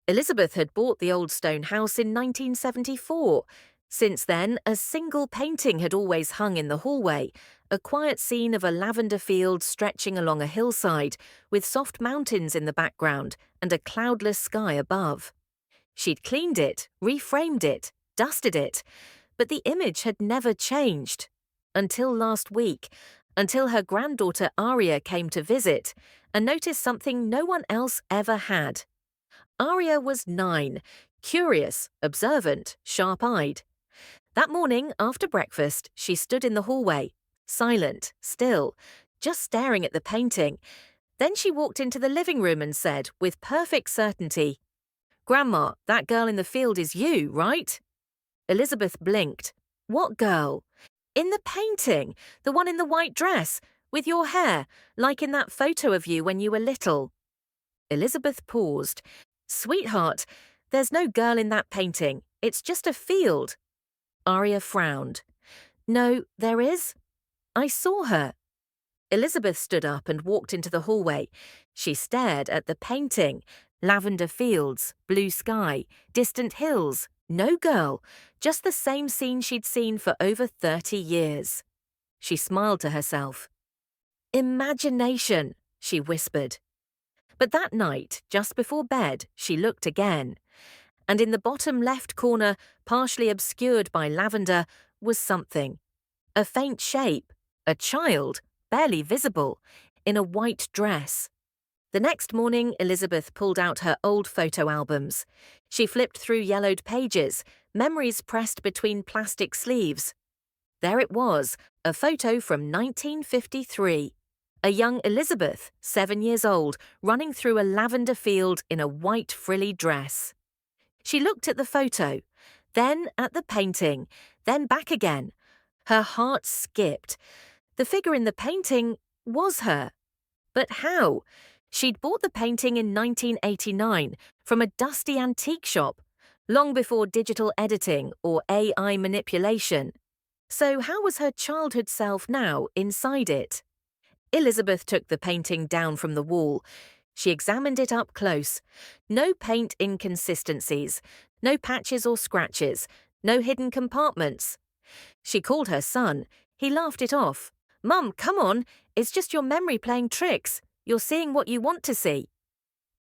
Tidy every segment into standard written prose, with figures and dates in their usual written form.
Elizabeth had bought the old stone house in 1974. Since then, a single painting had always hung in the hallway, a quiet scene of a lavender field stretching along a hillside, with soft mountains in the background and a cloudless sky above. She'd cleaned it, reframed it, dusted it, but the image had never changed. Until last week, until her granddaughter Aria came to visit and noticed something no one else ever had. Aria was 9, curious, observant, sharp-eyed. That morning, after breakfast, she stood in the hallway, silent, still, just staring at the painting. Then she walked into the living room and said, with perfect certainty, "Grandma, that girl in the field is you, right?" Elizabeth blinked. "What girl?" "In the painting, the one in the white dress, with your hair, like in that photo of you when you were little." Elizabeth paused. "Sweetheart, there's no girl in that painting. It's just a field." Aria frowned. "No, there is. I saw her." Elizabeth stood up and walked into the hallway. She stared at the painting. Lavender fields, blue sky, distant hills. No girl, just the same scene she'd seen for over 30 years. She smiled to herself. "Imagination," she whispered. But that night, just before bed, she looked again. And in the bottom left corner, partially obscured by lavender, was something. A faint shape, a child, barely visible, in a white dress. The next morning, Elizabeth pulled out her old photo albums. She flipped through yellowed pages, memories pressed between plastic sleeves. There it was, a photo from 1953. A young Elizabeth, 7 years old, running through a lavender field in a white frilly dress. She looked at the photo, then at the painting, then back again. Her heart skipped. The figure in the painting was her. But how? She'd bought the painting in 1989 from a dusty antique shop, long before digital editing or AI manipulation. So how was her childhood self now inside it? Elizabeth took the painting down from the wall. She examined it up close. No paint inconsistencies, no patches or scratches, no hidden compartments. She called her son. He laughed it off. "Mum, come on, it's just your memory playing tricks. You're seeing what you want to see."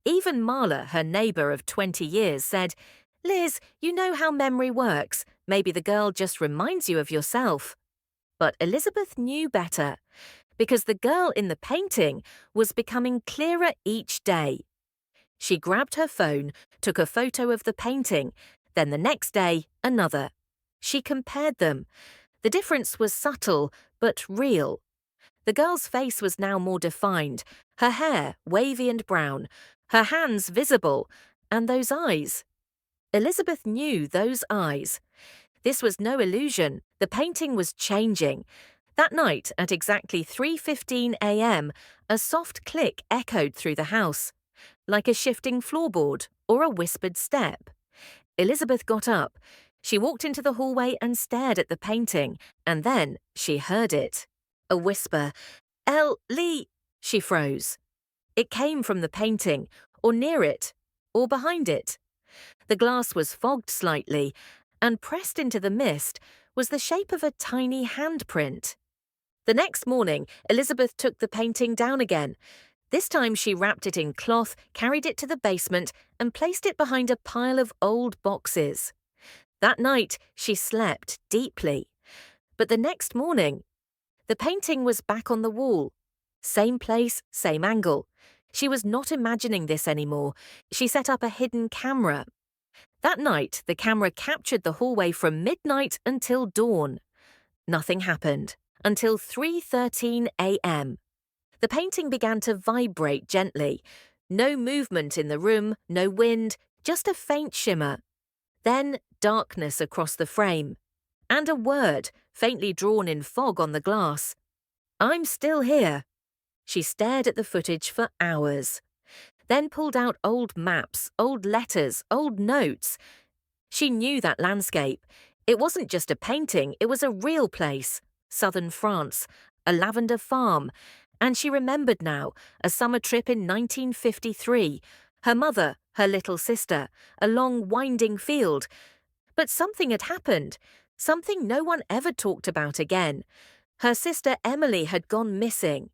Even Marla, her neighbour of 20 years, said, "Liz, you know how memory works. Maybe the girl just reminds you of yourself." But Elizabeth knew better, because the girl in the painting was becoming clearer each day. She grabbed her phone, took a photo of the painting, then the next day, another. She compared them. The difference was subtle, but real. The girl's face was now more defined, her hair wavy and brown, her hands visible, and those eyes. Elizabeth knew those eyes. This was no illusion. The painting was changing. That night, at exactly 3:15 a.m., a soft click echoed through the house, like a shifting floorboard or a whispered step. Elizabeth got up. She walked into the hallway and stared at the painting, and then she heard it. A whisper. "Lee!" She froze. It came from the painting, or near it, or behind it. The glass was fogged slightly, and pressed into the mist was the shape of a tiny handprint. The next morning, Elizabeth took the painting down again. This time she wrapped it in cloth, carried it to the basement, and placed it behind a pile of old boxes. That night, she slept deeply. But the next morning, the painting was back on the wall. Same place, same angle. She was not imagining this anymore. She set up a hidden camera. That night, the camera captured the hallway from midnight until dawn. Nothing happened until 3:13 a.m. The painting began to vibrate gently. No movement in the room, no wind, just a faint shimmer. Then darkness across the frame. And a word, faintly drawn in fog on the glass. "I'm still here." She stared at the footage for hours. Then pulled out old maps, old letters, old notes. She knew that landscape. It wasn't just a painting, it was a real place. Southern France, a lavender farm. And she remembered now, a summer trip in 1953. Her mother, her little sister, a long winding field. But something had happened, something no one ever talked about again. Her sister Emily had gone missing.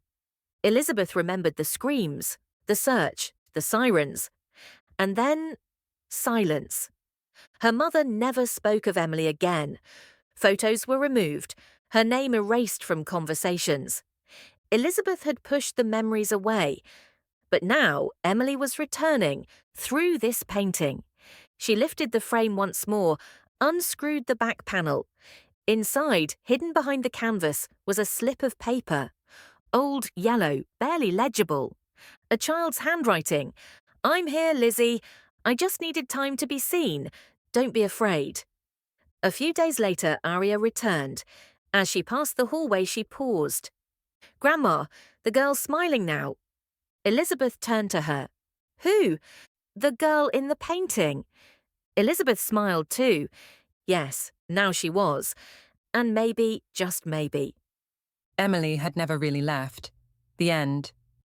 Elizabeth remembered the screams, the search, the sirens. And then, silence. Her mother never spoke of Emily again. Photos were removed, her name erased from conversations. Elizabeth had pushed the memories away. But now Emily was returning, through this painting. She lifted the frame once more, unscrewed the back panel. Inside, hidden behind the canvas, was a slip of paper. Old, yellow, barely legible. A child's handwriting. "I'm here, Lizzie. I just needed time to be seen. Don't be afraid." A few days later, Aria returned. As she passed the hallway, she paused. "Grandma, the girl's smiling now." Elizabeth turned to her. "Who?" "The girl in the painting." Elizabeth smiled too. Yes, now she was. And maybe, just maybe. Emily had never really left. The end.